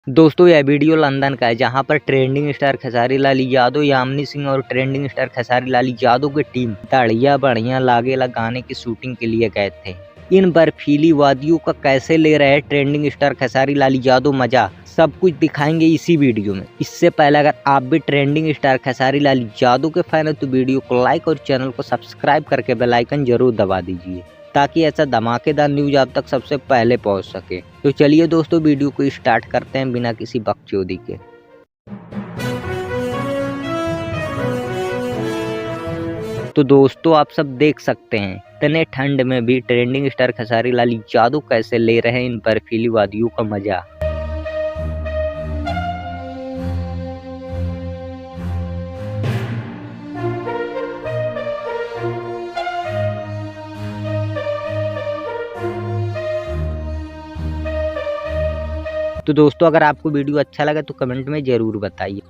दोस्तों यह video London का है, जहां पर ट्रेंडिंग स्टार खेसारी लाल यादव, यामिनी सिंह और ट्रेंडिंग स्टार खेसारी लाल यादव की टीम बढ़िया बढ़िया लागेला गाने की शूटिंग के लिए गए थे। इन बर्फीली वादियों का कैसे ले रहे हैं ट्रेंडिंग स्टार खेसारी लाल यादव मजा, सब कुछ दिखाएंगे इसी वीडियो में। इससे पहले अगर आप भी ट्रेंडिंग स्टार खेसारी लाल यादव के फैन हो तो वीडियो को लाइक और चैनल को सब्सक्राइब करके बेल आइकन जरूर दबा दीजिए, ताकि ऐसा धमाकेदार न्यूज आप तक सबसे पहले पहुंच सके। तो चलिए दोस्तों वीडियो को स्टार्ट करते हैं बिना किसी बकचोदी के। तो दोस्तों आप सब देख सकते हैं इतने ठंड में भी ट्रेंडिंग स्टार खेसारी लाल यादव कैसे ले रहे हैं इन बर्फीली वादियों का मजा। तो दोस्तों अगर आपको वीडियो अच्छा लगा तो कमेंट में जरूर बताइए।